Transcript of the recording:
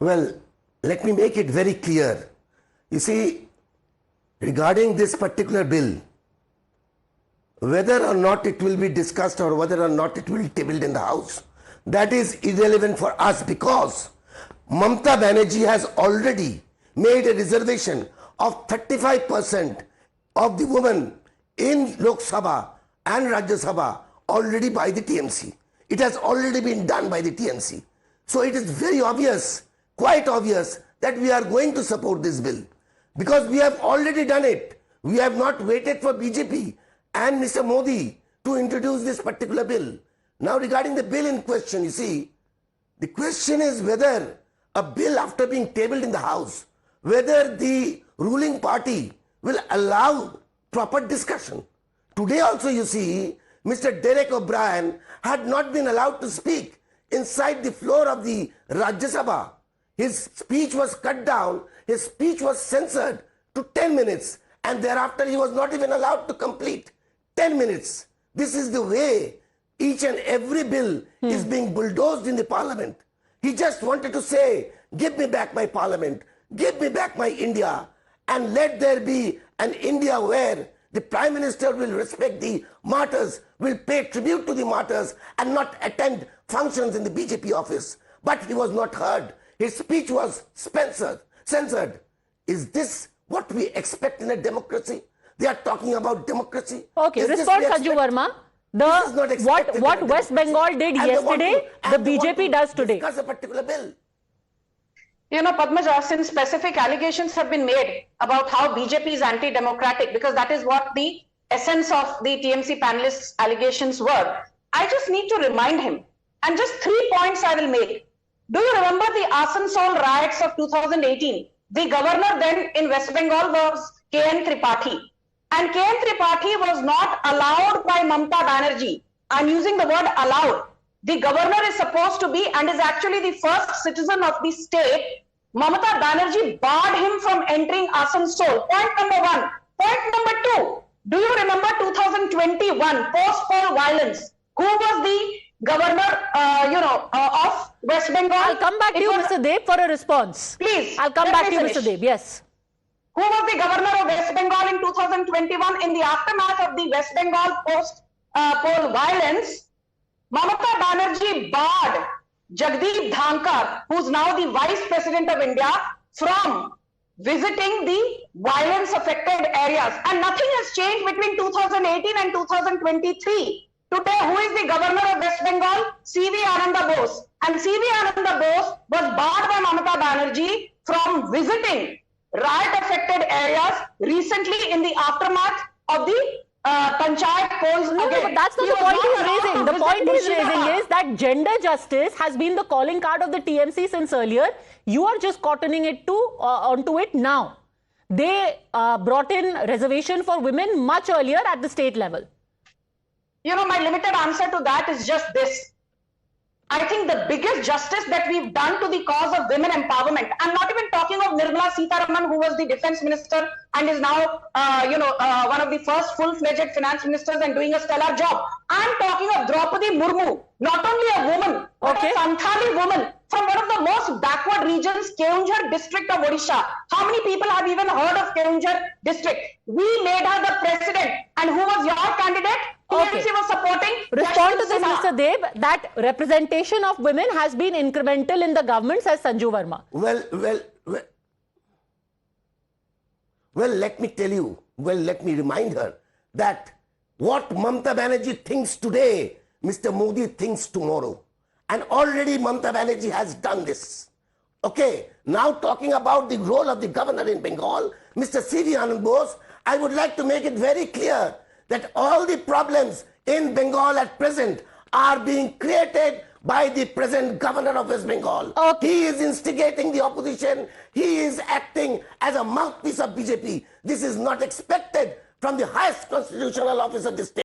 Well, let me make it very clear. You see, regarding this particular bill, whether or not it will be discussed or whether or not it will be tabled in the House, that is irrelevant for us, because Mamata Banerjee has already made a reservation of 35% of the women in Lok Sabha and Rajya Sabha already by the TMC. It has already been done by the TMC. So it is very obvious, quite obvious, that we are going to support this bill, because we have already done it. We have not waited for BJP and Mr. Modi to introduce this particular bill. Now regarding the bill in question, you see, the question is whether a bill after being tabled in the House, whether the ruling party will allow proper discussion. Today also you see, Mr. Derek O'Brien had not been allowed to speak inside the floor of the Rajya Sabha. His speech was cut down, his speech was censored to 10 minutes, and thereafter he was not even allowed to complete 10 minutes. This is the way each and every bill is being bulldozed in the parliament. He just wanted to say, give me back my parliament, give me back my India, and let there be an India where the Prime Minister will respect the martyrs, will pay tribute to the martyrs, and not attend functions in the BJP office. But he was not heard. His speech was censored. Is this what we expect in a democracy? They are talking about democracy. Okay, respond Sanju Verma. What West Bengal did yesterday, the BJP does today. Discuss a particular bill. You know, Padmaja, since specific allegations have been made about how BJP is anti-democratic, because that is what the essence of the TMC panelists' allegations were, I just need to remind him, and just 3 points I will make. Do you remember the Asansol riots of 2018? The governor then in West Bengal was K.N. Tripathi. And K.N. Tripathi was not allowed by Mamata Banerjee. I'm using the word allowed. The governor is supposed to be and is actually the first citizen of the state. Mamata Banerjee barred him from entering Asansol. Point number one. Point number two. Do you remember 2021 post-poll violence? Who was the governor, of West Bengal? I'll come back to you, Mr. Deb, for a response. Please. I'll come back to you, Mr. Deb. Yes. Who was the governor of West Bengal in 2021 in the aftermath of the West Bengal post-poll violence? Mamata Banerjee barred Jagdeep Dhankar, who's now the Vice President of India, from visiting the violence-affected areas. And nothing has changed between 2018 and 2023. Today, who is the governor of West Bengal? C.V. Ananda Bose. And C.V. Ananda Bose was barred by Mamata Banerjee from visiting riot-affected areas recently in the aftermath of the Panchayat polls. No, but that's not the point he's raising. The point he's raising is that gender justice has been the calling card of the TMC since earlier. You are just cottoning it onto it now. They brought in reservation for women much earlier at the state level. You know, my limited answer to that is just this. I think the biggest justice that we've done to the cause of women empowerment, I'm not even talking of Nirmala Sitharaman, who was the defense minister and is now, one of the first full-fledged finance ministers and doing a stellar job. I'm talking of Draupadi Murmu, not only a woman, but a Santhali woman from one of the most backward regions, Keonjhar district of Odisha. How many people have even heard of Keonjhar district? We made her the president. And who was your candidate? TMC was supporting. Respond to this, Mr. Deb, that representation of women has been incremental in the government, says Sanju Verma. Well, let me tell you, let me remind her that what Mamata Banerjee thinks today, Mr. Modi thinks tomorrow. And already Mamata Banerjee has done this. Okay, now talking about the role of the governor in Bengal, Mr. C.V. Anand Bose, I would like to make it very clear that all the problems in Bengal at present are being created by the present governor of West Bengal. Okay. He is instigating the opposition. He is acting as a mouthpiece of BJP. This is not expected from the highest constitutional office of the state.